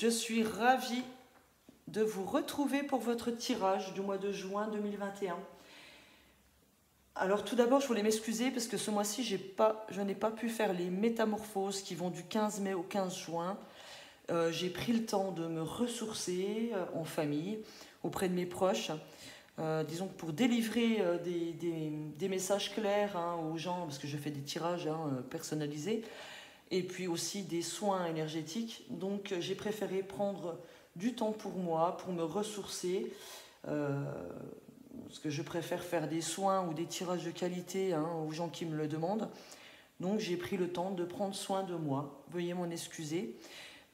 je suis ravie de vous retrouver pour votre tirage du mois de juin 2021. Alors tout d'abord, je voulais m'excuser parce que ce mois-ci, je n'ai pas pu faire les métamorphoses qui vont du 15 mai au 15 juin. J'ai pris le temps de me ressourcer en famille, auprès de mes proches. Disons que pour délivrer des messages clairs aux gens, parce que je fais des tirages personnalisés, et puis aussi des soins énergétiques. Donc j'ai préféré prendre du temps pour moi, pour me ressourcer, parce que je préfère faire des soins ou des tirages de qualité aux gens qui me le demandent. Donc j'ai pris le temps de prendre soin de moi. Veuillez m'en excuser.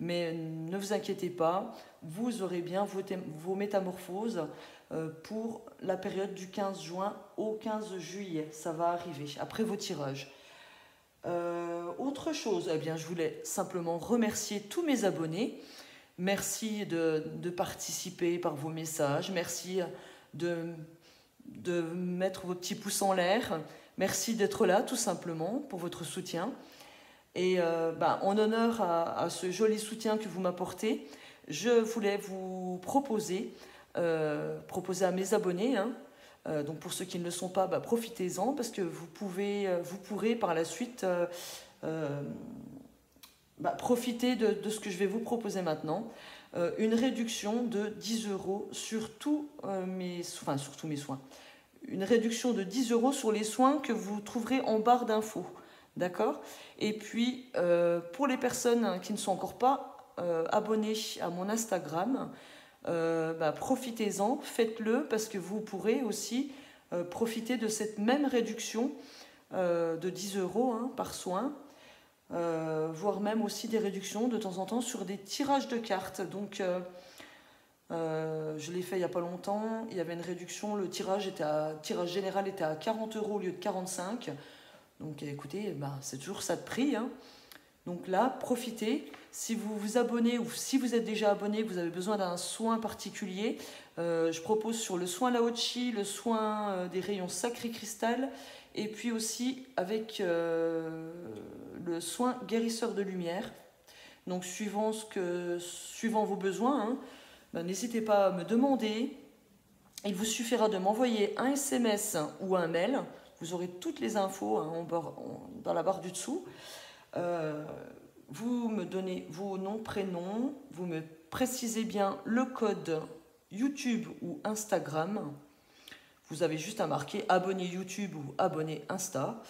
Mais ne vous inquiétez pas, vous aurez bien vos métamorphoses pour la période du 15 juin au 15 juillet. Ça va arriver, après vos tirages. Autre chose, eh bien, je voulais simplement remercier tous mes abonnés. Merci de participer par vos messages. Merci de mettre vos petits pouces en l'air. Merci d'être là, tout simplement, pour votre soutien. Et en honneur à ce joli soutien que vous m'apportez, je voulais vous proposer à mes abonnés, donc pour ceux qui ne le sont pas, profitez-en, parce que vous pourrez par la suite profiter de ce que je vais vous proposer maintenant. Une réduction de 10 € sur tous mes soins. Une réduction de 10 € sur les soins que vous trouverez en barre d'infos. D'accord? Et puis, pour les personnes qui ne sont encore pas abonnées à mon Instagram, profitez-en, faites-le, parce que vous pourrez aussi profiter de cette même réduction de 10 € par soin, voire même aussi des réductions de temps en temps sur des tirages de cartes. Donc, je l'ai fait il n'y a pas longtemps, il y avait une réduction, le tirage général était à 40 € au lieu de 45 €. Donc écoutez, c'est toujours ça de prix. Donc là, profitez. Si vous vous abonnez ou si vous êtes déjà abonné, vous avez besoin d'un soin particulier, je propose sur le soin Lao-Chi, le soin des rayons sacrés cristal, et puis aussi avec le soin guérisseur de lumière. Donc suivant vos besoins, n'hésitez pas à me demander. Il vous suffira de m'envoyer un SMS ou un mail. Vous aurez toutes les infos dans la barre du dessous. Vous me donnez vos noms, prénoms. Vous me précisez bien le code YouTube ou Instagram. Vous avez juste à marquer abonné YouTube ou abonné Insta.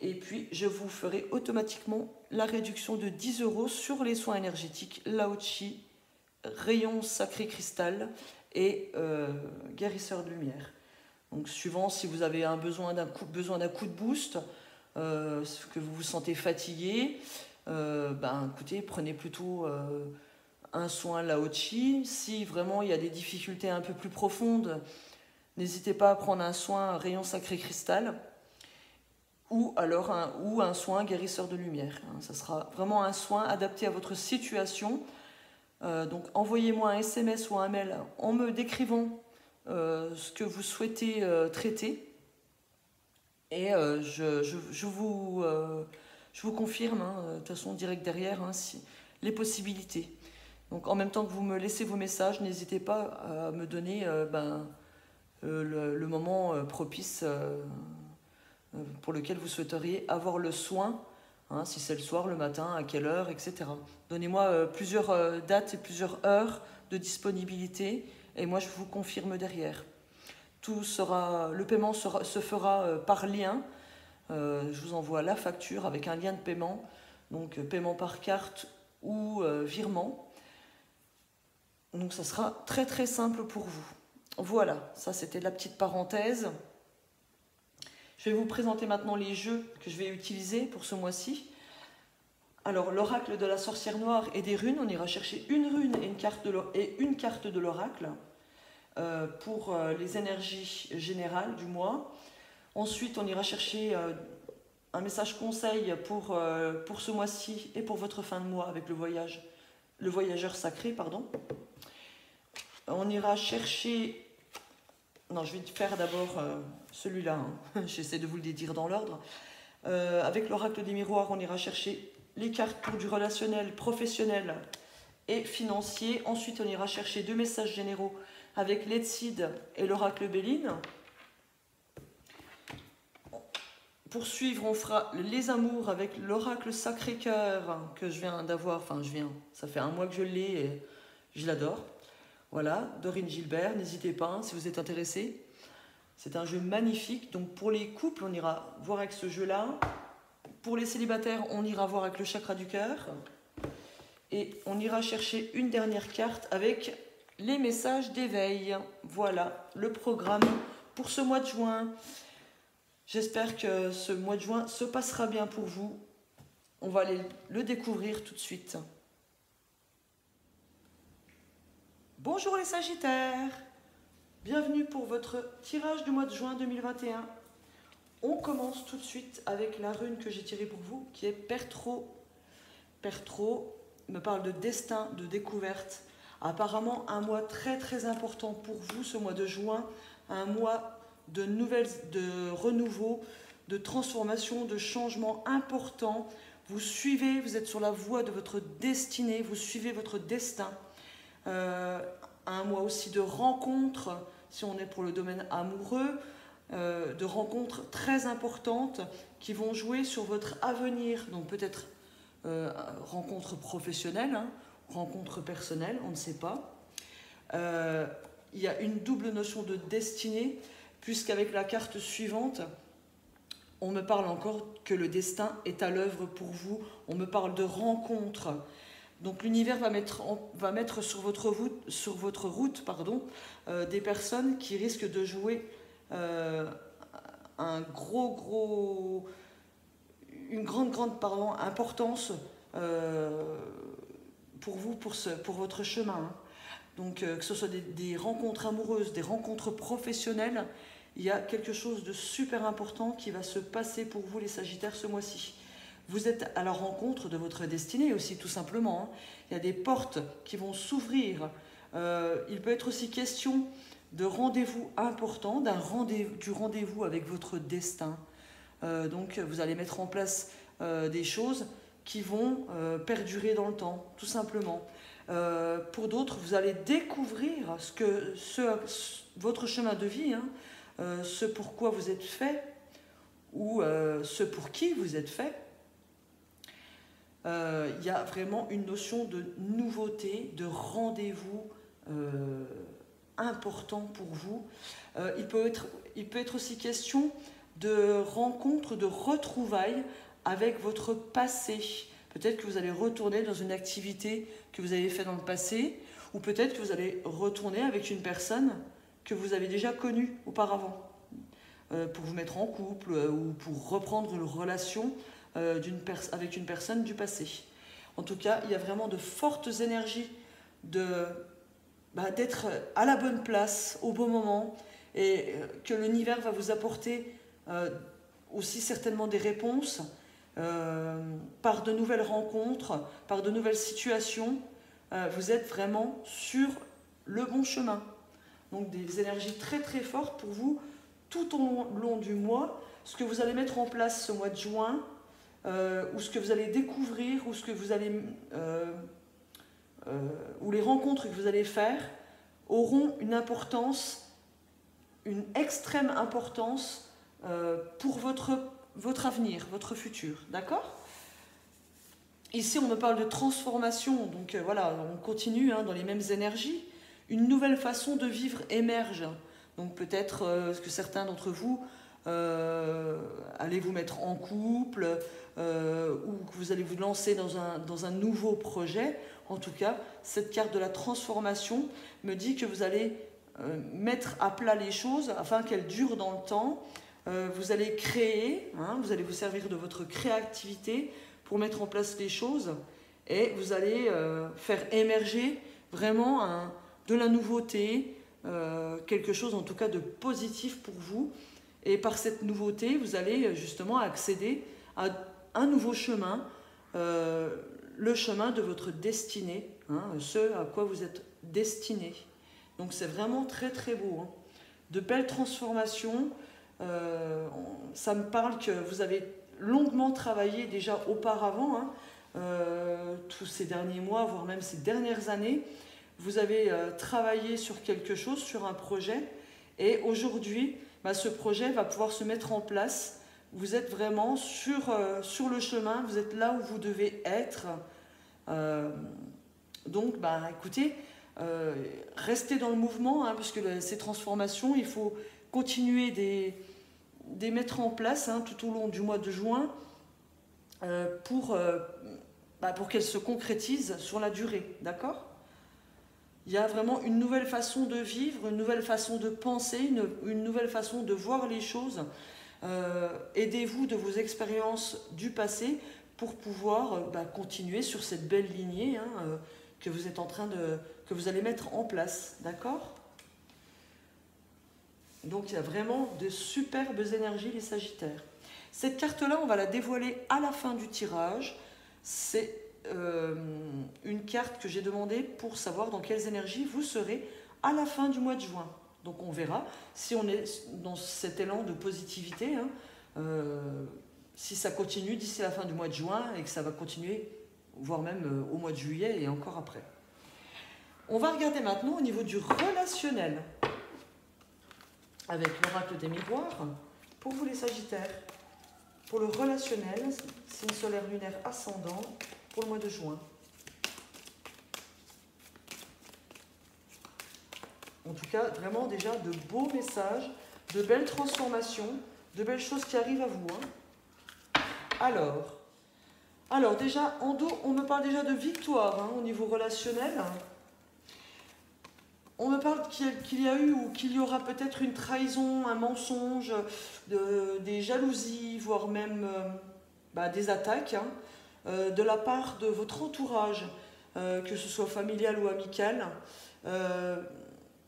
Et puis, je vous ferai automatiquement la réduction de 10 € sur les soins énergétiques Lao-Chi, rayon sacré cristal et guérisseur de lumière. Donc suivant si vous avez besoin d'un coup de boost, que vous vous sentez fatigué, écoutez, prenez plutôt un soin Lao-Chi. Si vraiment il y a des difficultés un peu plus profondes, n'hésitez pas à prendre un soin rayon sacré cristal ou alors un soin guérisseur de lumière. Ça sera vraiment un soin adapté à votre situation. Donc envoyez-moi un SMS ou un mail en me décrivant ce que vous souhaitez traiter, et je vous confirme de toute façon direct derrière les possibilités. Donc en même temps que vous me laissez vos messages, n'hésitez pas à me donner le moment propice pour lequel vous souhaiteriez avoir le soin, si c'est le soir, le matin, à quelle heure, etc. Donnez-moi plusieurs dates et plusieurs heures de disponibilité, et moi je vous confirme derrière. Le paiement se fera par lien. Je vous envoie la facture avec un lien de paiement, donc paiement par carte ou virement. Donc ça sera très très simple pour vous. Voilà, ça c'était la petite parenthèse. Je vais vous présenter maintenant les jeux que je vais utiliser pour ce mois-ci. Alors, l'oracle de la sorcière noire et des runes, on ira chercher une rune et une carte de l'oracle pour les énergies générales du mois. Ensuite, on ira chercher un message conseil pour ce mois-ci et pour votre fin de mois avec le voyageur sacré, pardon. On ira chercher... Non, je vais faire d'abord celui-là. J'essaie de vous le dire dans l'ordre. Avec l'oracle des miroirs, on ira chercher les cartes pour du relationnel, professionnel et financier. Ensuite, on ira chercher 2 messages généraux avec l'Etsid et l'oracle Béline. Pour suivre, on fera les amours avec l'oracle Sacré-Cœur que je viens d'avoir. Enfin, ça fait un mois que je l'ai et je l'adore. Voilà, Dorine Gilbert, n'hésitez pas si vous êtes intéressés. C'est un jeu magnifique. Donc pour les couples, on ira voir avec ce jeu-là. Pour les célibataires, on ira voir avec le chakra du cœur. Et on ira chercher une dernière carte avec les messages d'éveil. Voilà le programme pour ce mois de juin. J'espère que ce mois de juin se passera bien pour vous. On va aller le découvrir tout de suite. Bonjour les Sagittaires. Bienvenue pour votre tirage du mois de juin 2021. On commence tout de suite avec la rune que j'ai tirée pour vous, qui est Pertro. Pertro me parle de destin, de découverte. Apparemment, un mois très très important pour vous, ce mois de juin. Un mois de nouvelles, de renouveau, de transformation, de changements importants. Vous suivez, vous êtes sur la voie de votre destinée, vous suivez votre destin. Un mois aussi de rencontres, si on est pour le domaine amoureux, de rencontres très importantes qui vont jouer sur votre avenir. Donc peut-être rencontres professionnelles, hein, rencontres personnelles, on ne sait pas. Il y a une double notion de destinée, puisqu'avec la carte suivante, on me parle encore que le destin est à l'œuvre pour vous. On me parle de rencontres. Donc l'univers va mettre sur votre route, des personnes qui risquent de jouer une grande importance pour vous, pour votre chemin. Hein. Donc que ce soit des rencontres amoureuses, des rencontres professionnelles, il y a quelque chose de super important qui va se passer pour vous les Sagittaires ce mois-ci. Vous êtes à la rencontre de votre destinée aussi, tout simplement. Hein. Il y a des portes qui vont s'ouvrir. Il peut être aussi question de rendez-vous importants, du rendez-vous avec votre destin. Donc vous allez mettre en place des choses qui vont perdurer dans le temps, tout simplement. Pour d'autres, vous allez découvrir votre chemin de vie, hein, ce pour quoi vous êtes fait ou ce pour qui vous êtes fait. Il y a vraiment une notion de nouveauté, de rendez-vous important pour vous. Il peut être aussi question de rencontres, de retrouvailles avec votre passé. Peut-être que vous allez retourner dans une activité que vous avez faite dans le passé, ou peut-être que vous allez retourner avec une personne que vous avez déjà connue auparavant, pour vous mettre en couple ou pour reprendre une relation avec une personne du passé. En tout cas, il y a vraiment de fortes énergies d'être à la bonne place, au bon moment, et que l'univers va vous apporter aussi certainement des réponses par de nouvelles rencontres, par de nouvelles situations. Vous êtes vraiment sur le bon chemin. Donc des énergies très très fortes pour vous tout au long du mois. Ce que vous allez mettre en place ce mois de juin, ou ce que vous allez découvrir, ou ce que vous allez, ou les rencontres que vous allez faire auront une importance, une extrême importance pour votre avenir, votre futur, d'accord? Ici, on me parle de transformation, donc voilà, on continue hein, dans les mêmes énergies. Une nouvelle façon de vivre émerge. Donc peut-être que certains d'entre vous allez vous mettre en couple ou que vous allez vous lancer dans un nouveau projet. En tout cas, cette carte de la transformation me dit que vous allez mettre à plat les choses afin qu'elles durent dans le temps. Vous allez créer, hein, vous allez vous servir de votre créativité pour mettre en place les choses et vous allez faire émerger vraiment de la nouveauté, quelque chose en tout cas de positif pour vous. Et par cette nouveauté, vous allez justement accéder à un nouveau chemin, le chemin de votre destinée, hein, ce à quoi vous êtes destiné. Donc c'est vraiment très très beau. Hein. De belles transformations. Ça me parle que vous avez longuement travaillé déjà auparavant, hein, tous ces derniers mois, voire même ces dernières années. Vous avez travaillé sur quelque chose, sur un projet, et aujourd'hui, ce projet va pouvoir se mettre en place. Vous êtes vraiment sur le chemin, vous êtes là où vous devez être. Donc, écoutez, restez dans le mouvement, hein, parce que ces transformations, il faut continuer des mettre en place tout au long du mois de juin pour qu'elles se concrétisent sur la durée, d'accord ? Il y a vraiment une nouvelle façon de vivre, une nouvelle façon de penser, une nouvelle façon de voir les choses. Aidez-vous de vos expériences du passé pour pouvoir continuer sur cette belle lignée que vous êtes que vous allez mettre en place, d'accord ? Donc il y a vraiment de superbes énergies, les Sagittaires. Cette carte-là, on va la dévoiler à la fin du tirage. C'est une carte que j'ai demandée pour savoir dans quelles énergies vous serez à la fin du mois de juin. Donc on verra si on est dans cet élan de positivité, si ça continue d'ici la fin du mois de juin et que ça va continuer, voire même au mois de juillet et encore après. On va regarder maintenant au niveau du relationnel avec l'oracle des miroirs. Pour vous les Sagittaires, pour le relationnel, signe solaire lunaire ascendant, pour le mois de juin. En tout cas, vraiment déjà de beaux messages, de belles transformations, de belles choses qui arrivent à vous. Alors déjà, en dos, on me parle déjà de victoire au niveau relationnel. On me parle qu'il y a eu ou qu'il y aura peut-être une trahison, un mensonge, des jalousies, voire même des attaques de la part de votre entourage, que ce soit familial ou amical.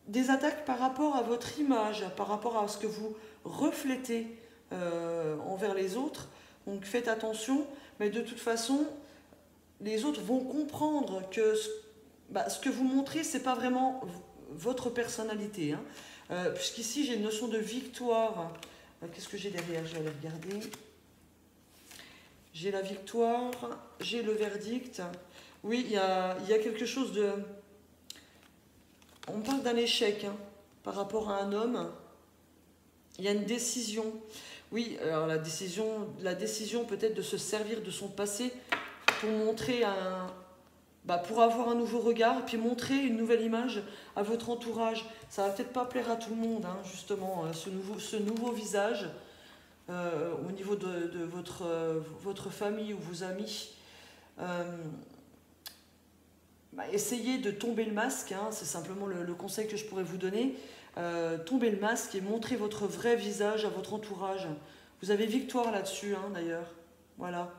Des attaques par rapport à votre image, par rapport à ce que vous reflétez envers les autres. Donc faites attention, mais de toute façon, les autres vont comprendre que ce que vous montrez, ce n'est pas vraiment votre personnalité. Puisqu'ici, j'ai une notion de victoire. Qu'est-ce que j'ai derrière? Je vais aller regarder. J'ai la victoire, j'ai le verdict. Oui, il y a quelque chose de... On parle d'un échec par rapport à un homme. Il y a une décision. Oui, alors la décision peut-être de se servir de son passé pour montrer pour avoir un nouveau regard, puis montrer une nouvelle image à votre entourage. Ça va peut-être pas plaire à tout le monde, justement, ce nouveau visage au niveau de votre famille ou vos amis. Essayez de tomber le masque, c'est simplement le conseil que je pourrais vous donner. Tombez le masque et montrez votre vrai visage à votre entourage. Vous avez victoire là-dessus, d'ailleurs. Voilà.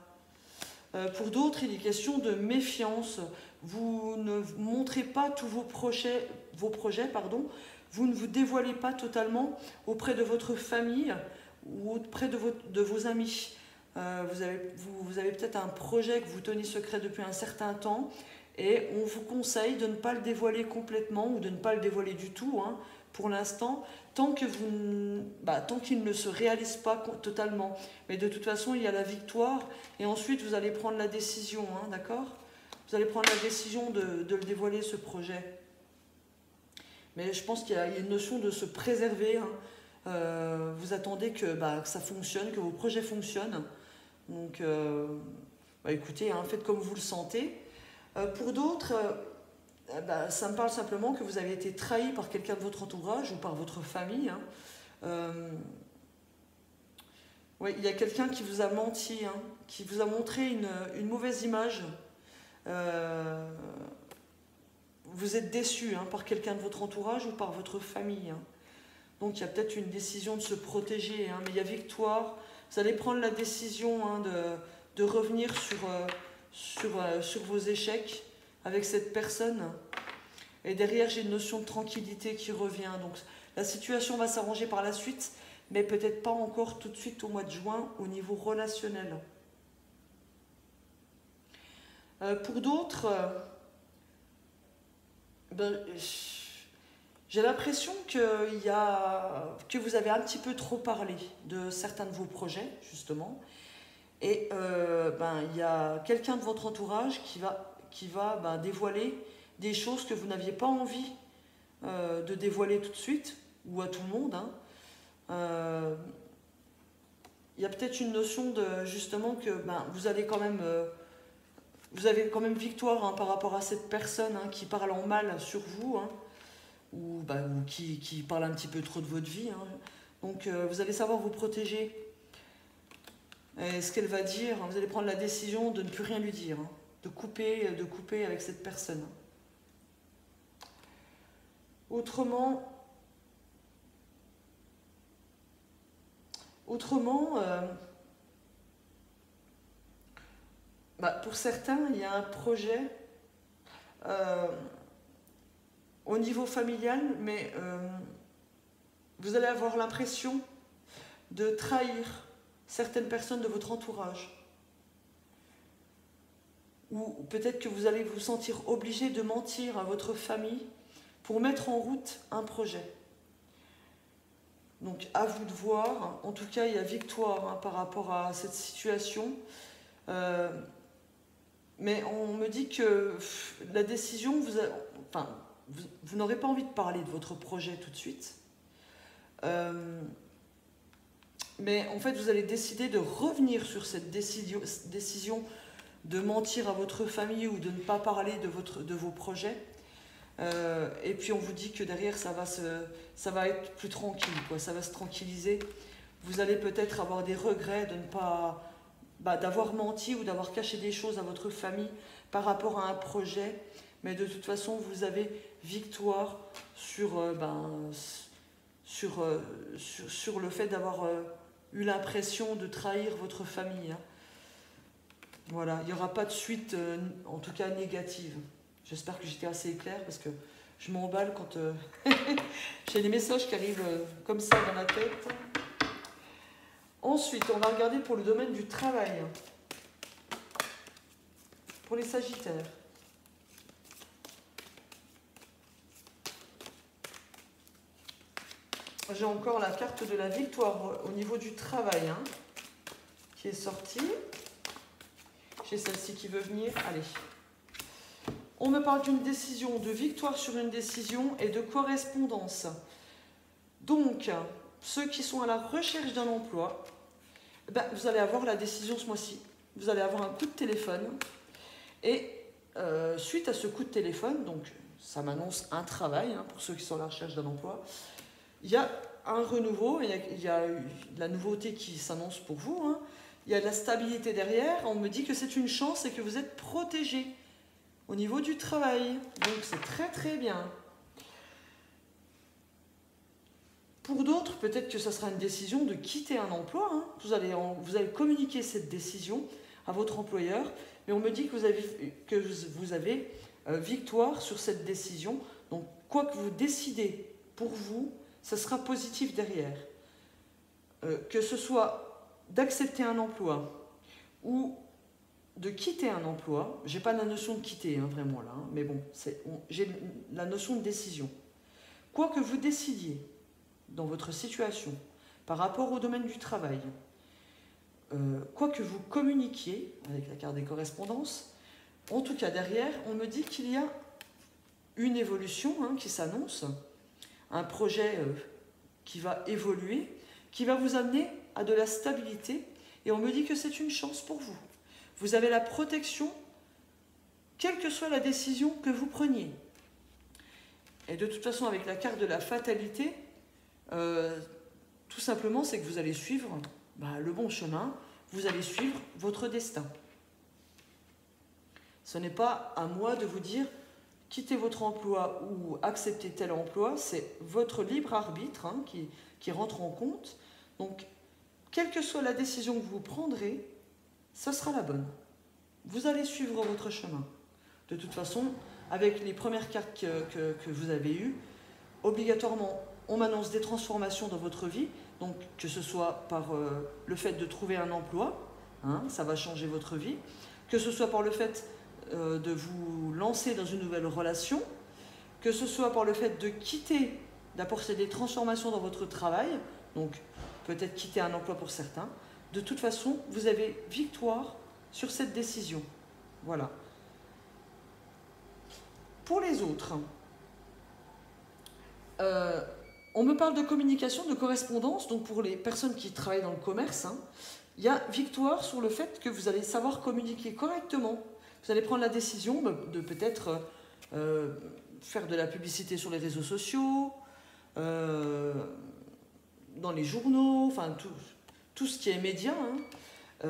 Pour d'autres, il est question de méfiance. Vous ne montrez pas tous vos projets, vous ne vous dévoilez pas totalement auprès de votre famille ou auprès de vos amis. Vous avez peut-être un projet que vous tenez secret depuis un certain temps et on vous conseille de ne pas le dévoiler complètement ou de ne pas le dévoiler du tout pour l'instant, tant qu'il ne se réalise pas totalement. Mais de toute façon, il y a la victoire et ensuite vous allez prendre la décision, d'accord ? Vous allez prendre la décision de le dévoiler, ce projet. Mais je pense qu'il y a une notion de se préserver. Vous attendez que ça fonctionne, que vos projets fonctionnent. Donc, écoutez, faites comme vous le sentez. Pour d'autres, ça me parle simplement que vous avez été trahi par quelqu'un de votre entourage ou par votre famille. Il y a quelqu'un qui vous a menti, qui vous a montré une mauvaise image. Vous êtes déçu par quelqu'un de votre entourage ou par votre famille. Donc il y a peut-être une décision de se protéger, mais il y a victoire. Vous allez prendre la décision de revenir sur vos échecs avec cette personne. Et derrière, j'ai une notion de tranquillité qui revient. Donc la situation va s'arranger par la suite, mais peut-être pas encore tout de suite au mois de juin au niveau relationnel. Pour d'autres, j'ai l'impression que vous avez un petit peu trop parlé de certains de vos projets, justement. Et il y a quelqu'un de votre entourage qui va dévoiler des choses que vous n'aviez pas envie de dévoiler tout de suite, ou à tout le monde. Hein. Il y a peut-être une notion de justement que vous avez quand même victoire hein, par rapport à cette personne hein, qui parle en mal sur vous, hein, ou qui parle un petit peu trop de votre vie. Hein. Donc vous allez savoir vous protéger. Et ce qu'elle va dire, vous allez prendre la décision de ne plus rien lui dire, hein, de couper avec cette personne. Autrement, pour certains, il y a un projet au niveau familial, mais vous allez avoir l'impression de trahir certaines personnes de votre entourage. Ou peut-être que vous allez vous sentir obligé de mentir à votre famille pour mettre en route un projet. Donc à vous de voir. En tout cas, il y a victoire hein, par rapport à cette situation. Mais on me dit que la décision, vous n'aurez pas envie de parler de votre projet tout de suite. Mais en fait, vous allez décider de revenir sur cette décision de mentir à votre famille ou de ne pas parler de vos projets. Et puis on vous dit que derrière, ça va être plus tranquille, quoi. Ça va se tranquilliser. Vous allez peut-être avoir des regrets de ne pas... d'avoir menti ou d'avoir caché des choses à votre famille par rapport à un projet. Mais de toute façon, vous avez victoire sur le fait d'avoir... eu l'impression de trahir votre famille. Hein. Voilà, il n'y aura pas de suite, en tout cas négative. J'espère que j'étais assez claire parce que je m'emballe quand j'ai des messages qui arrivent comme ça dans la tête. Ensuite, on va regarder pour le domaine du travail. Pour les Sagittaires. J'ai encore la carte de la victoire au niveau du travail hein, qui est sortie. J'ai celle-ci qui veut venir. Allez. On me parle d'une décision, de victoire sur une décision et de correspondance. Donc, ceux qui sont à la recherche d'un emploi, vous allez avoir la décision ce mois-ci. Vous allez avoir un coup de téléphone. Et suite à ce coup de téléphone, donc ça m'annonce un travail hein, pour ceux qui sont à la recherche d'un emploi. Il y a un renouveau, il y a la nouveauté qui s'annonce pour vous. Hein. Il y a de la stabilité derrière. On me dit que c'est une chance et que vous êtes protégé au niveau du travail. Donc c'est très très bien. Pour d'autres, peut-être que ça sera une décision de quitter un emploi. Hein. Vous allez communiquer cette décision à votre employeur. Mais on me dit que vous avez victoire sur cette décision. Donc quoi que vous décidez pour vous, ça sera positif derrière. Que ce soit d'accepter un emploi ou de quitter un emploi, j'ai pas la notion de quitter hein, vraiment là, hein, mais bon, j'ai la notion de décision. Quoi que vous décidiez dans votre situation par rapport au domaine du travail, quoi que vous communiquiez avec la carte des correspondances, en tout cas derrière, on me dit qu'il y a une évolution hein, qui s'annonce, un projet qui va évoluer, qui va vous amener à de la stabilité, et on me dit que c'est une chance pour vous. Vous avez la protection, quelle que soit la décision que vous preniez. Et de toute façon, avec la carte de la fatalité, tout simplement, c'est que vous allez suivre le bon chemin, vous allez suivre votre destin. Ce n'est pas à moi de vous dire quittez votre emploi ou acceptez tel emploi, c'est votre libre arbitre hein, qui rentre en compte. Donc, quelle que soit la décision que vous prendrez, ça sera la bonne. Vous allez suivre votre chemin. De toute façon, avec les premières cartes que vous avez eues, obligatoirement, on m'annonce des transformations dans votre vie, donc que ce soit par le fait de trouver un emploi, hein, ça va changer votre vie, que ce soit par le fait de vous lancer dans une nouvelle relation, que ce soit par le fait de quitter, d'apporter des transformations dans votre travail, donc peut-être quitter un emploi pour certains, de toute façon, vous avez victoire sur cette décision. Voilà. Pour les autres, on me parle de communication, de correspondance, donc pour les personnes qui travaillent dans le commerce, hein, il y a victoire sur le fait que vous allez savoir communiquer correctement. Vous allez prendre la décision de peut-être faire de la publicité sur les réseaux sociaux, dans les journaux, enfin tout ce qui est média. Hein.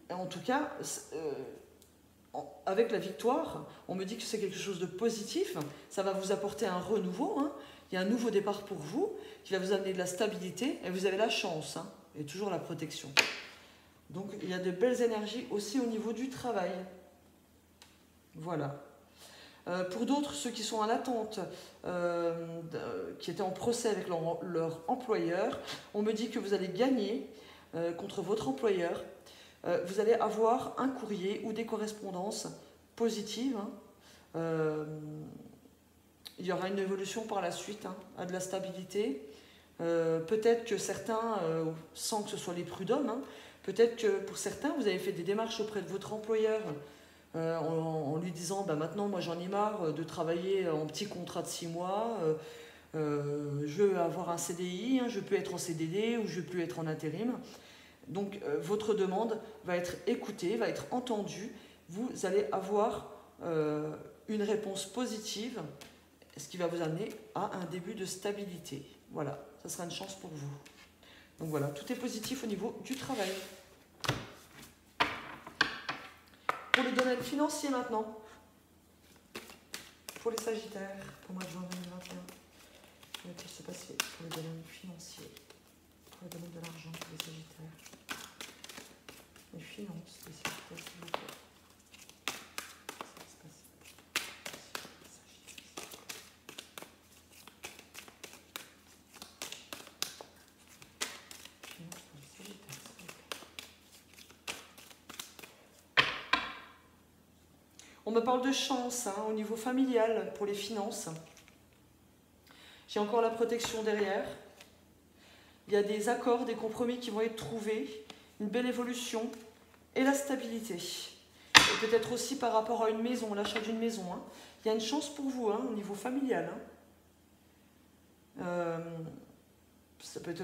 En tout cas, avec la victoire, on me dit que c'est quelque chose de positif, ça va vous apporter un renouveau, hein. Il y a un nouveau départ pour vous, qui va vous amener de la stabilité, et vous avez la chance, hein, et toujours la protection. Donc il y a de belles énergies aussi au niveau du travail. Voilà. Pour d'autres, ceux qui sont en attente, qui étaient en procès avec leur employeur, on me dit que vous allez gagner contre votre employeur. Vous allez avoir un courrier ou des correspondances positives. Hein. Il y aura une évolution par la suite, hein, à de la stabilité. Peut-être que certains, sans que ce soit les prud'hommes, hein, peut-être que pour certains, vous avez fait des démarches auprès de votre employeur en lui disant maintenant, moi j'en ai marre de travailler en petit contrat de 6 mois, je veux avoir un CDI, hein, je peux être en CDD ou je peux être en intérim. Donc votre demande va être écoutée, va être entendue, vous allez avoir une réponse positive, ce qui va vous amener à un début de stabilité. Voilà, ça sera une chance pour vous. Donc voilà, tout est positif au niveau du travail. Pour le domaine financier maintenant, pour les Sagittaires, pour le mois de juin 2021, que va-t-il se passer pour le domaine financier, pour le domaine de l'argent pour les Sagittaires, les finances des Sagittaires, s'il vous plaît. On me parle de chance, hein, au niveau familial pour les finances. J'ai encore la protection derrière. Il y a des accords, des compromis qui vont être trouvés, une belle évolution et la stabilité. Et peut-être aussi par rapport à une maison, l'achat d'une maison. Hein. Il y a une chance pour vous, hein, au niveau familial. Hein. Ça peut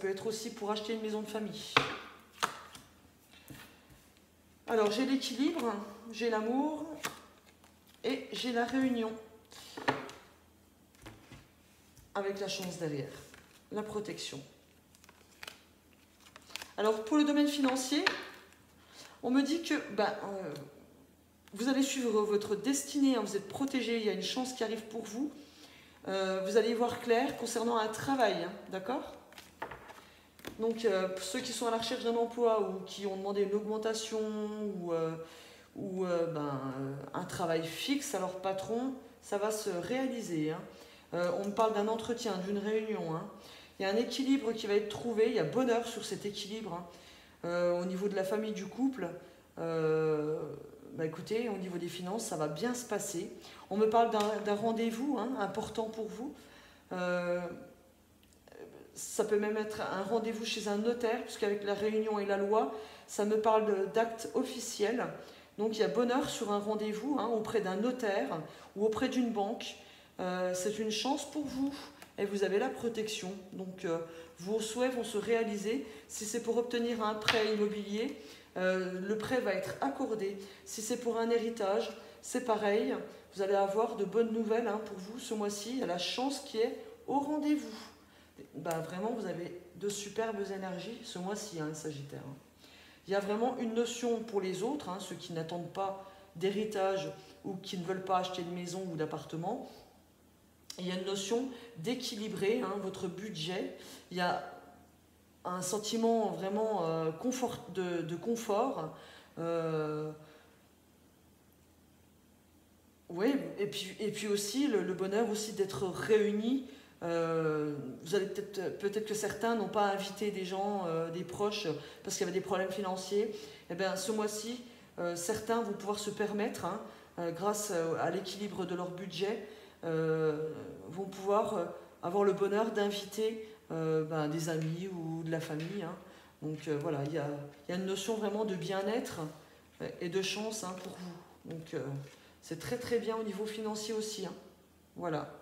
être aussi pour acheter une maison de famille. Alors, j'ai l'équilibre, j'ai l'amour et j'ai la réunion. Avec la chance derrière, la protection. Alors, pour le domaine financier, on me dit que vous allez suivre votre destinée, hein, vous êtes protégé, il y a une chance qui arrive pour vous. Vous allez y voir clair concernant un travail, hein, d'accord ? Donc, ceux qui sont à la recherche d'un emploi ou qui ont demandé une augmentation ou un travail fixe à leur patron, ça va se réaliser. Hein. On me parle d'un entretien, d'une réunion. Hein. Il y a un équilibre qui va être trouvé, il y a bonheur sur cet équilibre. Hein. Au niveau de la famille, du couple, écoutez, au niveau des finances, ça va bien se passer. On me parle d'un rendez-vous, hein, important pour vous. Ça peut même être un rendez-vous chez un notaire, puisqu'avec la réunion et la loi, ça me parle d'actes officiels. Donc il y a bonheur sur un rendez-vous, hein, auprès d'un notaire ou auprès d'une banque. C'est une chance pour vous et vous avez la protection. Donc vos souhaits vont se réaliser. Si c'est pour obtenir un prêt immobilier, le prêt va être accordé. Si c'est pour un héritage, c'est pareil. Vous allez avoir de bonnes nouvelles, hein, pour vous ce mois-ci. Il y a la chance qui est au rendez-vous. Vraiment, vous avez de superbes énergies ce mois-ci, hein, les Sagittaires. Il y a vraiment une notion pour les autres, hein, ceux qui n'attendent pas d'héritage ou qui ne veulent pas acheter de maison ou d'appartement. Il y a une notion d'équilibrer, hein, votre budget. Il y a un sentiment vraiment de confort. Oui, et puis aussi le bonheur aussi d'être réunis. Vous allez peut-être que certains n'ont pas invité des gens, des proches, parce qu'il y avait des problèmes financiers. Eh bien, ce mois-ci, certains vont pouvoir se permettre, hein, grâce à l'équilibre de leur budget, vont pouvoir avoir le bonheur d'inviter des amis ou de la famille. Hein. Donc voilà, il y a une notion vraiment de bien-être et de chance hein, pour vous. Donc c'est très très bien au niveau financier aussi. Hein. Voilà.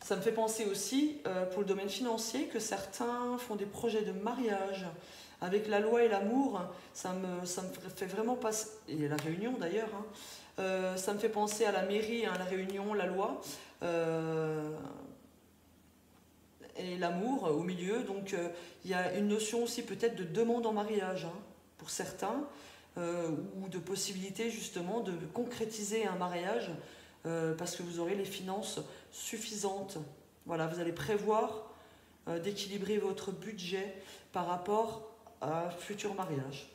Ça me fait penser aussi, pour le domaine financier, que certains font des projets de mariage. Avec la loi et l'amour, ça me fait vraiment passer, et la Réunion d'ailleurs, hein, ça me fait penser à la mairie, hein, la Réunion, la loi, et l'amour au milieu. Donc il y a une notion aussi peut-être de demande en mariage, hein, pour certains, ou de possibilité justement de concrétiser un mariage, parce que vous aurez les finances suffisantes. Voilà, vous allez prévoir d'équilibrer votre budget par rapport à un futur mariage.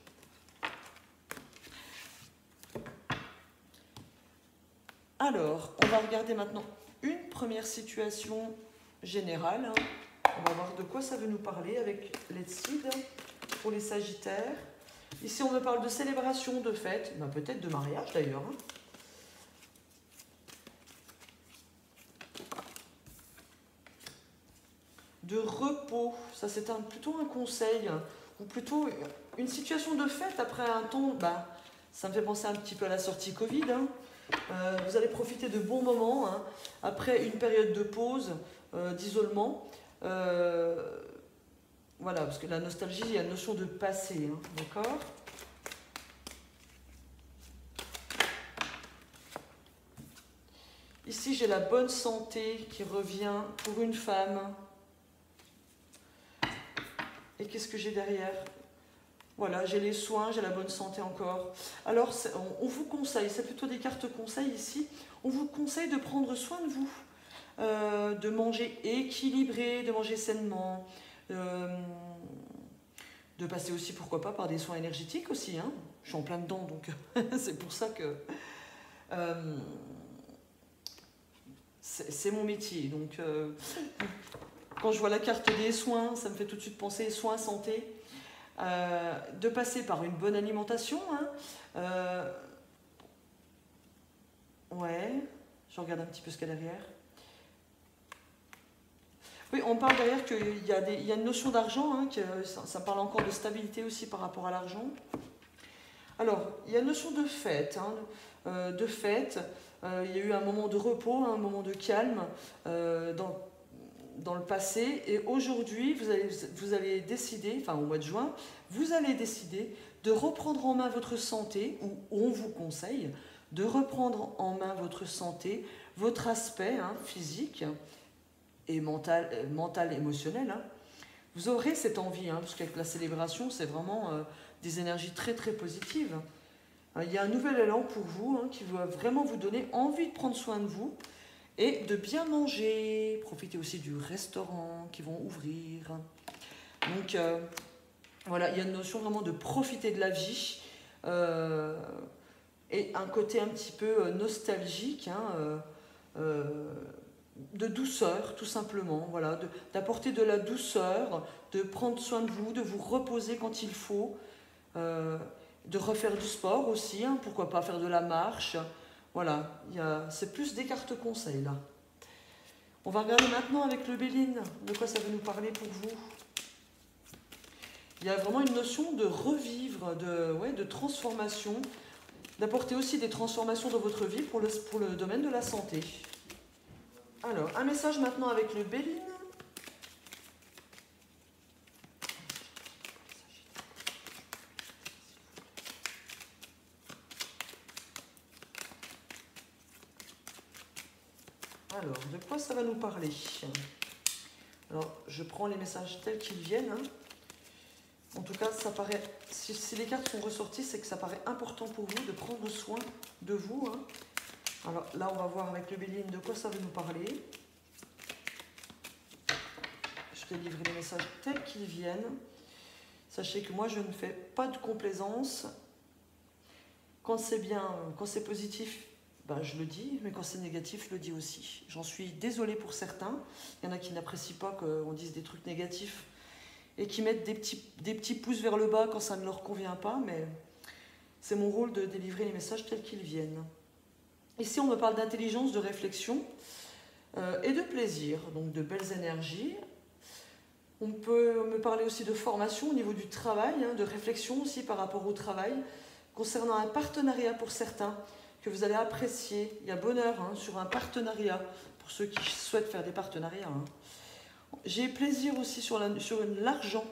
Alors, on va regarder maintenant une première situation générale. On va voir de quoi ça veut nous parler avec l'Etcid pour les Sagittaires. Ici, on me parle de célébration, de fête, ben peut-être de mariage d'ailleurs. Hein. De repos, ça c'est plutôt un conseil, ou plutôt une situation de fête après un temps, bah, ça me fait penser un petit peu à la sortie Covid. Hein. Vous allez profiter de bons moments hein, après une période de pause, d'isolement. Voilà, parce que la nostalgie, il y a une notion de passé, hein, d'accord ? Ici, j'ai la bonne santé qui revient pour une femme. Et qu'est-ce que j'ai derrière ? Voilà, j'ai les soins, j'ai la bonne santé encore. Alors, on vous conseille, c'est plutôt des cartes conseils ici, on vous conseille de prendre soin de vous, de manger équilibré, de manger sainement, de passer aussi, pourquoi pas, par des soins énergétiques aussi. Hein. Je suis en plein dedans, donc c'est pour ça que c'est mon métier. Donc, quand je vois la carte des soins, ça me fait tout de suite penser soins, santé. De passer par une bonne alimentation. Hein. Ouais, je regarde un petit peu ce qu'il y a derrière. Oui, on parle derrière qu'il y a une notion d'argent, hein, ça parle encore de stabilité aussi par rapport à l'argent. Alors, il y a une notion de fête. Hein, de fête. Il y a eu un moment de repos, un moment de calme dans le passé. Et aujourd'hui, vous allez décider, enfin au mois de juin, vous allez décider de reprendre en main votre santé, ou on vous conseille de reprendre en main votre santé, votre aspect hein, physique et mental émotionnel. Hein. Vous aurez cette envie, hein, parce qu'avec la célébration, c'est vraiment des énergies très très positives. Il y a un nouvel élan pour vous hein, qui va vraiment vous donner envie de prendre soin de vous et de bien manger. Profitez aussi du restaurant qui vont ouvrir. Donc voilà, il y a une notion vraiment de profiter de la vie et un côté un petit peu nostalgique, hein, de douceur tout simplement. Voilà, d'apporter de la douceur, de prendre soin de vous reposer quand il faut. De refaire du sport aussi, hein, pourquoi pas faire de la marche. Voilà, c'est plus des cartes conseils là. On va regarder maintenant avec le Béline, de quoi ça veut nous parler pour vous. Il y a vraiment une notion de revivre, de transformation, d'apporter aussi des transformations dans votre vie pour le domaine de la santé. Alors, un message maintenant avec le Béline. Alors, de quoi ça va nous parler? Alors, je prends les messages tels qu'ils viennent. Hein. En tout cas, ça paraît, si les cartes sont ressorties, c'est que ça paraît important pour vous de prendre soin de vous. Hein. Alors là, on va voir avec le Béline de quoi ça veut nous parler. Je délivre les messages tels qu'ils viennent. Sachez que moi, je ne fais pas de complaisance. Quand c'est bien, quand c'est positif, ben, je le dis, mais quand c'est négatif, je le dis aussi. J'en suis désolée pour certains. Il y en a qui n'apprécient pas qu'on dise des trucs négatifs et qui mettent des petits pouces vers le bas quand ça ne leur convient pas, mais c'est mon rôle de délivrer les messages tels qu'ils viennent. Ici, on me parle d'intelligence, de réflexion. et de plaisir, donc de belles énergies. On peut me parler aussi de formation au niveau du travail, hein, de réflexion aussi par rapport au travail, concernant un partenariat pour certains que vous allez apprécier. Il y a bonheur hein, sur un partenariat, pour ceux qui souhaitent faire des partenariats. Hein. J'ai plaisir aussi sur l'argent.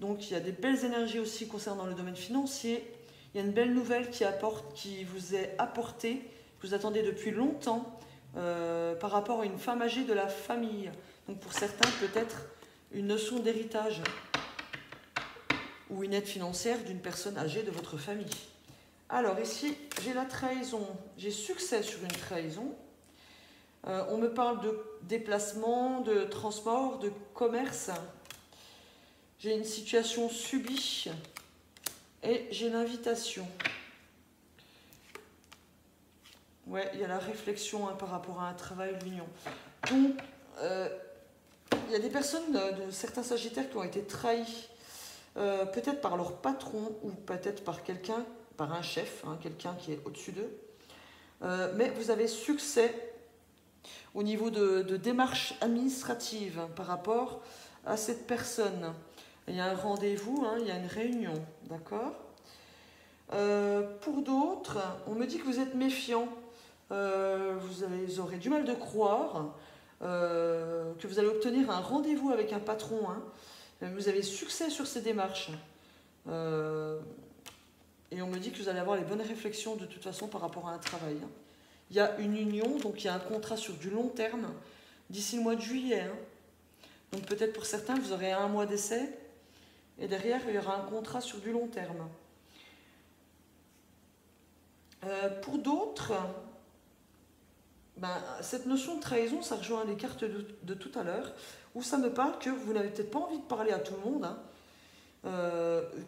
Donc il y a des belles énergies aussi concernant le domaine financier. Il y a une belle nouvelle qui vous est apportée, que vous attendez depuis longtemps, par rapport à une femme âgée de la famille. Donc pour certains, peut-être une notion d'héritage ou une aide financière d'une personne âgée de votre famille. Alors ici, j'ai la trahison, j'ai succès sur une trahison. On me parle de déplacement, de transport, de commerce. J'ai une situation subie et j'ai l'invitation. Ouais, il y a la réflexion hein, par rapport à un travail, l'union. Donc, il y a des personnes de certains sagittaires qui ont été trahis, peut-être par leur patron ou peut-être par quelqu'un, par un chef, hein, quelqu'un qui est au-dessus d'eux. Mais vous avez succès au niveau de démarches administratives par rapport à cette personne. Il y a un rendez-vous, hein, il y a une réunion, d'accord ? Pour d'autres, on me dit que vous êtes méfiant. Vous aurez du mal de croire que vous allez obtenir un rendez-vous avec un patron. Hein. Vous avez succès sur ces démarches. Et on me dit que vous allez avoir les bonnes réflexions de toute façon par rapport à un travail. Hein. Il y a une union, donc il y a un contrat sur du long terme d'ici le mois de juillet. Hein. Donc peut-être pour certains, vous aurez un mois d'essai et derrière, il y aura un contrat sur du long terme. Pour d'autres, cette notion de trahison, ça rejoint les cartes de tout à l'heure, où ça me parle que vous n'avez peut-être pas envie de parler à tout le monde, hein,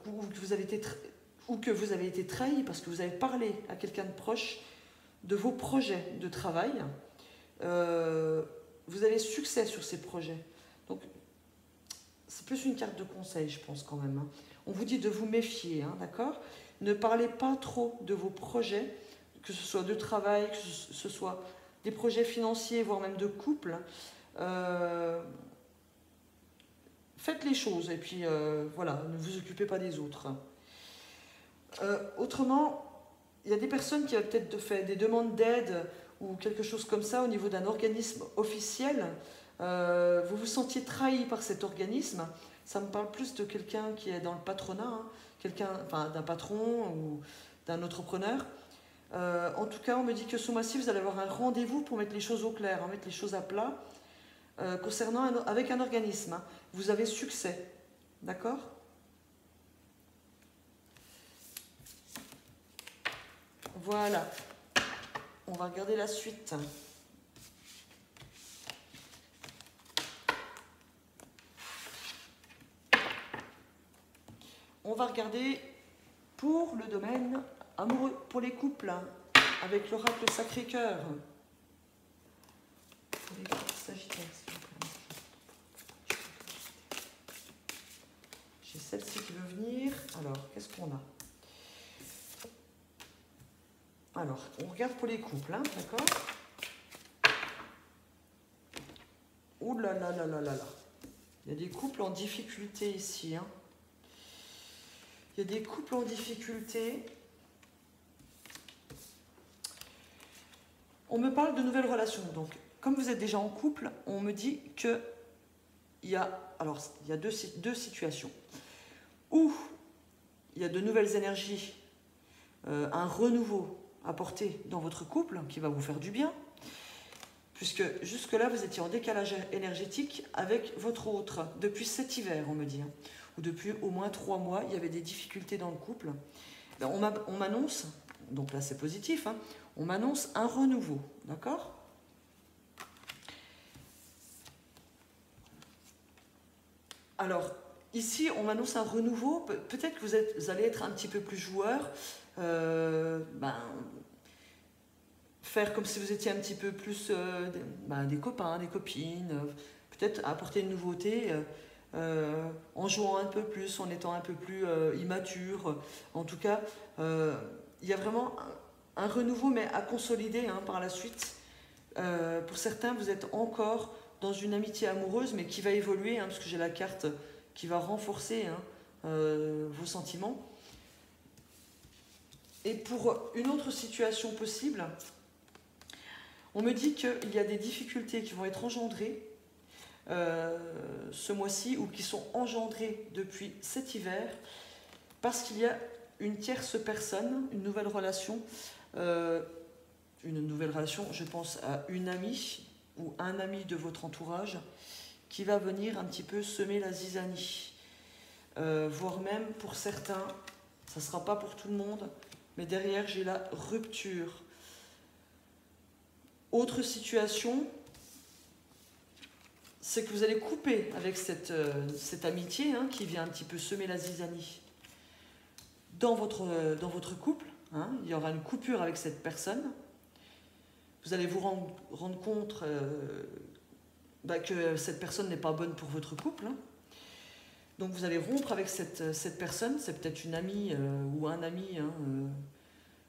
ou que vous avez été trahi parce que vous avez parlé à quelqu'un de proche de vos projets de travail. Vous avez succès sur ces projets. Donc, c'est plus une carte de conseil, je pense quand même. Hein. On vous dit de vous méfier, hein, d'accord ? Ne parlez pas trop de vos projets, que ce soit de travail, que ce soit des projets financiers, voire même de couple. Faites les choses et puis voilà, ne vous occupez pas des autres. Autrement, il y a des personnes qui ont peut-être fait des demandes d'aide ou quelque chose comme ça au niveau d'un organisme officiel. Vous vous sentiez trahi par cet organisme. Ça me parle plus de quelqu'un qui est dans le patronat, hein, d'un patron ou d'un entrepreneur. En tout cas, on me dit que ce mois-ci, vous allez avoir un rendez-vous pour mettre les choses au clair, hein, mettre les choses à plat, avec un organisme. Hein. Vous avez succès, d'accord ? Voilà. On va regarder la suite. On va regarder pour le domaine amoureux, pour les couples, hein, avec l'oracle Sacré-Cœur. Pour les couples sagittaires, s'il vous plaît. J'ai celle-ci qui veut venir. Alors, qu'est-ce qu'on a ? Alors, on regarde pour les couples, hein, d'accord ? Ouh là là là là là là. Il y a des couples en difficulté ici, hein. Il y a des couples en difficulté. On me parle de nouvelles relations. Donc, comme vous êtes déjà en couple, on me dit que il y a deux situations. Ou il y a de nouvelles énergies, un renouveau apporté dans votre couple qui va vous faire du bien, puisque jusque-là, vous étiez en décalage énergétique avec votre autre, depuis cet hiver, on me dit, hein, ou depuis au moins 3 mois, il y avait des difficultés dans le couple. On m'annonce, donc là c'est positif, hein, on m'annonce un renouveau, d'accord ? Alors, ici, on m'annonce un renouveau, peut-être que vous allez être un petit peu plus joueur, faire comme si vous étiez un petit peu plus des copains, des copines, peut-être apporter une nouveauté en jouant un peu plus, en étant un peu plus immature. En tout cas, il y a vraiment un renouveau, mais à consolider hein, par la suite. Pour certains, vous êtes encore dans une amitié amoureuse, mais qui va évoluer, hein, parce que j'ai la carte qui va renforcer vos sentiments. Et pour une autre situation possible, on me dit qu'il y a des difficultés qui vont être engendrées ce mois-ci, ou qui sont engendrées depuis cet hiver, parce qu'il y a une tierce personne, une nouvelle relation, je pense à une amie ou un ami de votre entourage qui va venir un petit peu semer la zizanie. Voire même pour certains, ça ne sera pas pour tout le monde, mais derrière j'ai la rupture. Autre situation, c'est que vous allez couper avec cette amitié qui vient un petit peu semer la zizanie dans votre couple. Il y aura une coupure avec cette personne. Vous allez vous rendre compte que cette personne n'est pas bonne pour votre couple. Donc vous allez rompre avec cette personne. C'est peut-être une amie ou un ami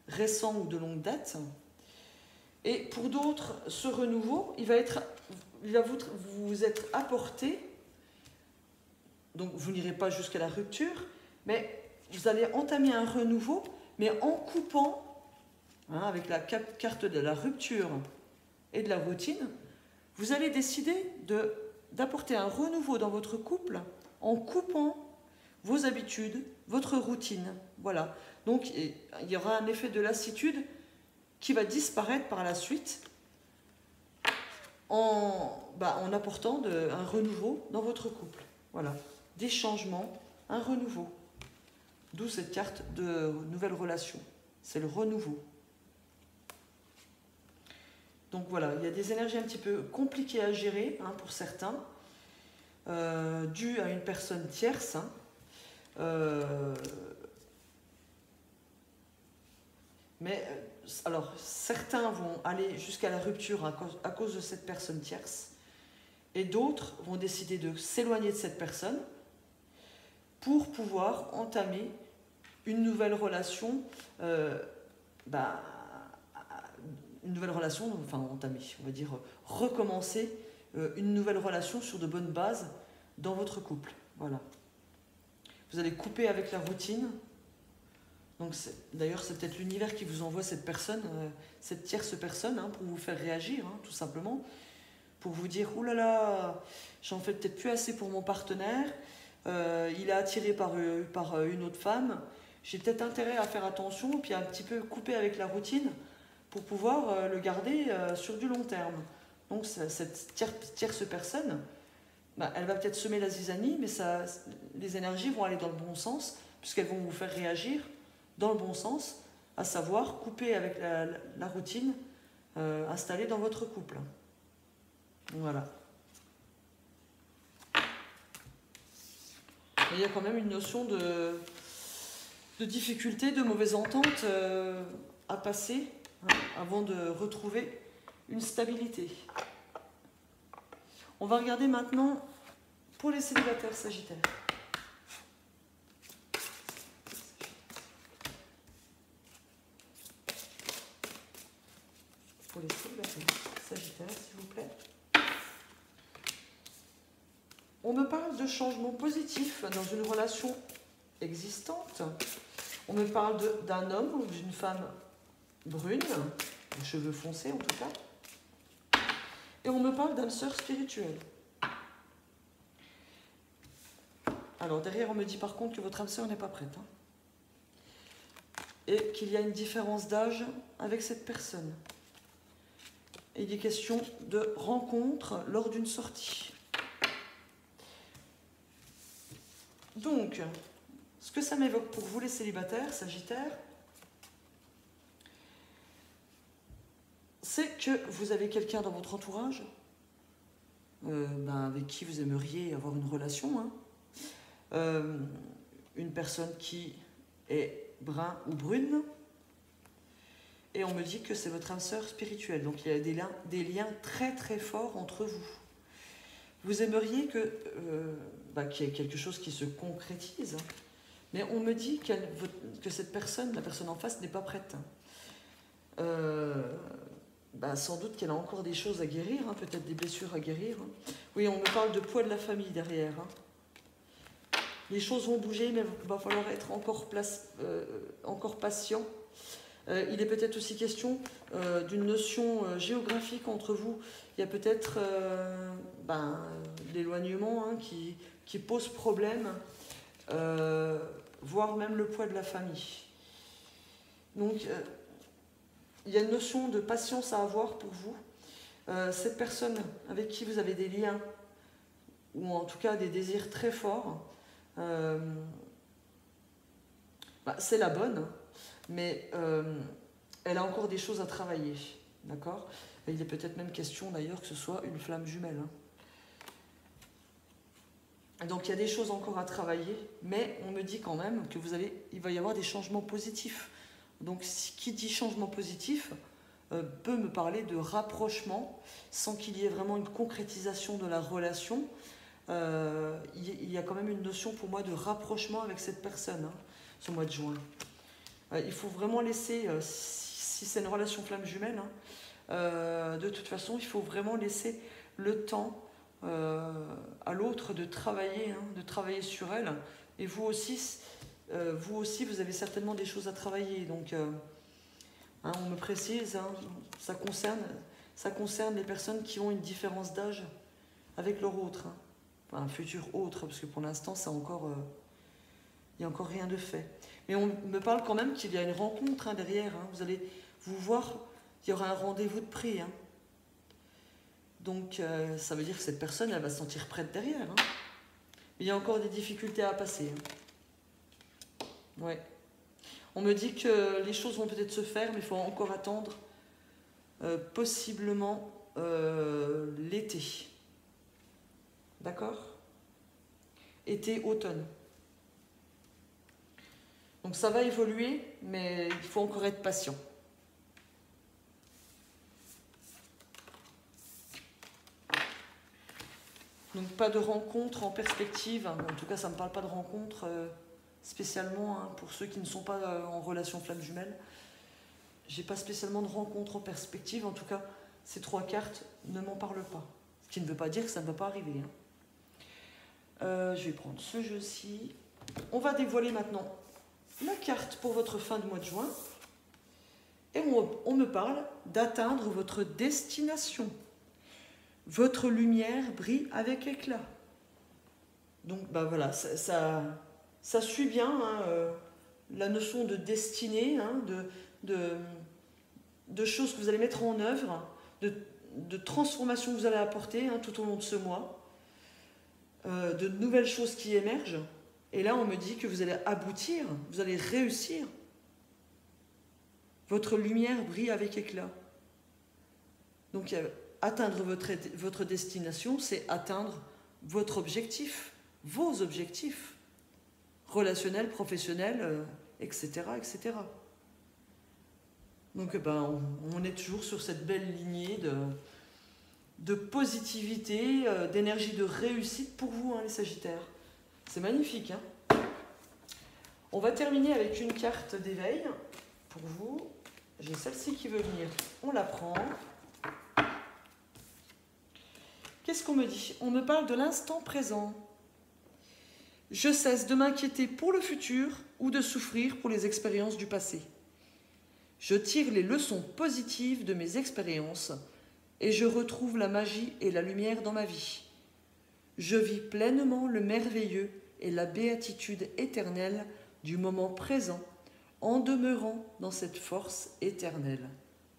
récent ou de longue date. Et pour d'autres, ce renouveau, il va vous être apporté. Donc vous n'irez pas jusqu'à la rupture, mais vous allez entamer un renouveau, mais en coupant, avec la carte de la rupture et de la routine, vous allez décider d'apporter un renouveau dans votre couple en coupant vos habitudes, votre routine. Voilà. Donc il y aura un effet de lassitude qui va disparaître par la suite en apportant un renouveau dans votre couple. Voilà. Des changements, un renouveau. D'où cette carte de nouvelle relation. C'est le renouveau. Donc voilà, il y a des énergies un petit peu compliquées à gérer pour certains, dues à une personne tierce. Mais alors, certains vont aller jusqu'à la rupture à cause de cette personne tierce, et d'autres vont décider de s'éloigner de cette personne pour pouvoir entamer une nouvelle relation, on va dire recommencer une nouvelle relation sur de bonnes bases dans votre couple. Voilà. Vous allez couper avec la routine. Donc d'ailleurs, c'est peut-être l'univers qui vous envoie cette personne, cette tierce personne, pour vous faire réagir, tout simplement, pour vous dire « Ouh là là, j'en fais peut-être plus assez pour mon partenaire, il est attiré par une autre femme, j'ai peut-être intérêt à faire attention, puis un petit peu couper avec la routine pour pouvoir le garder sur du long terme. » Donc cette tierce personne, elle va peut-être semer la zizanie, mais les énergies vont aller dans le bon sens, puisqu'elles vont vous faire réagir dans le bon sens, à savoir couper avec la routine installée dans votre couple. Voilà. Et il y a quand même une notion de difficulté, de mauvaise entente à passer avant de retrouver une stabilité. On va regarder maintenant pour les célibataires sagittaires. Pour les célibataires sagittaires, s'il vous plaît. On me parle de changements positifs dans une relation existante. On me parle d'un homme ou d'une femme brune, aux cheveux foncés en tout cas. Et on me parle d'âme sœur spirituelle. Alors derrière, on me dit par contre que votre âme sœur n'est pas prête. Et qu'il y a une différence d'âge avec cette personne. Et il est question de rencontre lors d'une sortie. Donc, ce que ça m'évoque pour vous les célibataires, sagittaires, c'est que vous avez quelqu'un dans votre entourage avec qui vous aimeriez avoir une relation. Une personne qui est brun ou brune. Et on me dit que c'est votre âme sœur spirituelle. Donc il y a des liens très très forts entre vous. Vous aimeriez qu'il y ait quelque chose qui se concrétise. Mais on me dit que cette personne, la personne en face, n'est pas prête. sans doute qu'elle a encore des choses à guérir, hein, peut-être des blessures à guérir. Hein. Oui, on me parle de poids de la famille derrière. Hein. Les choses vont bouger, mais il va falloir être encore patient. Il est peut-être aussi question d'une notion géographique entre vous. Il y a peut-être l'éloignement hein, qui pose problème, voire même le poids de la famille. Donc, il y a une notion de patience à avoir pour vous. Cette personne avec qui vous avez des liens, ou en tout cas des désirs très forts, c'est la bonne, mais elle a encore des choses à travailler. D'accord ? Il est peut-être même question d'ailleurs que ce soit une flamme jumelle. Hein. Donc il y a des choses encore à travailler, mais on me dit quand même que il va y avoir des changements positifs. Donc qui dit changement positif peut me parler de rapprochement sans qu'il y ait vraiment une concrétisation de la relation. Il y a quand même une notion pour moi de rapprochement avec cette personne hein, ce mois de juin. Il faut vraiment laisser, si c'est une relation flamme jumelle, hein, de toute façon, il faut vraiment laisser le temps à l'autre de travailler sur elle. Et vous aussi, vous avez certainement des choses à travailler. Donc, hein, on me précise, hein, ça concerne les personnes qui ont une différence d'âge avec leur autre. Hein. Enfin, un futur autre, parce que pour l'instant, il n'y a encore rien de fait. Mais on me parle quand même qu'il y a une rencontre hein, derrière. Hein. Vous allez vous voir, il y aura un rendez-vous de prix. Hein. Donc, ça veut dire que cette personne, elle va se sentir prête derrière. Hein. Mais il y a encore des difficultés à passer. Hein. Ouais. On me dit que les choses vont peut-être se faire, mais il faut encore attendre possiblement l'été. D'accord ? Été, automne. Donc ça va évoluer, mais il faut encore être patient. Donc pas de rencontre en perspective. En tout cas, ça ne me parle pas de rencontre spécialement hein, pour ceux qui ne sont pas en relation flamme jumelle. J'ai pas spécialement de rencontre en perspective. En tout cas, ces 3 cartes ne m'en parlent pas. Ce qui ne veut pas dire que ça ne va pas arriver. Hein. Je vais prendre ce jeu-ci. On va dévoiler maintenant la carte pour votre fin de mois de juin. Et on me parle d'atteindre votre destination. Votre lumière brille avec éclat. Donc, voilà, ça suit bien hein, la notion de destinée, hein, de choses que vous allez mettre en œuvre, de transformations que vous allez apporter hein, tout au long de ce mois, de nouvelles choses qui émergent. Et là, on me dit que vous allez aboutir, vous allez réussir. Votre lumière brille avec éclat. Donc, atteindre votre destination, c'est atteindre votre objectif, vos objectifs, relationnels, professionnels, etc., etc. Donc, on est toujours sur cette belle lignée de positivité, d'énergie de réussite pour vous, hein, les Sagittaires. C'est magnifique. Hein. On va terminer avec une carte d'éveil pour vous. J'ai celle-ci qui veut venir. On la prend. Qu'est-ce qu'on me dit? On me parle de l'instant présent. Je cesse de m'inquiéter pour le futur ou de souffrir pour les expériences du passé. Je tire les leçons positives de mes expériences et je retrouve la magie et la lumière dans ma vie. Je vis pleinement le merveilleux et la béatitude éternelle du moment présent en demeurant dans cette force éternelle.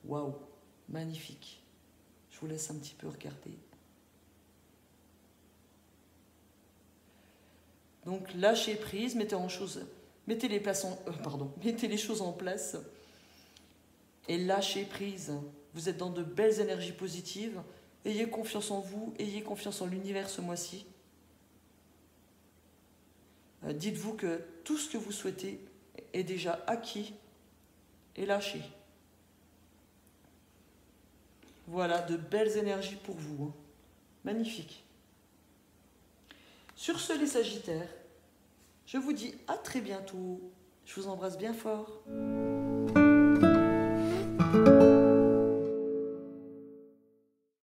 Waouh, magnifique. Je vous laisse un petit peu regarder. Donc lâchez prise, mettez les choses en place et lâchez prise. Vous êtes dans de belles énergies positives. Ayez confiance en vous, ayez confiance en l'univers ce mois-ci. Dites-vous que tout ce que vous souhaitez est déjà acquis et lâché. Voilà, de belles énergies pour vous. Hein. Magnifique. Sur ce, les Sagittaires, je vous dis à très bientôt. Je vous embrasse bien fort.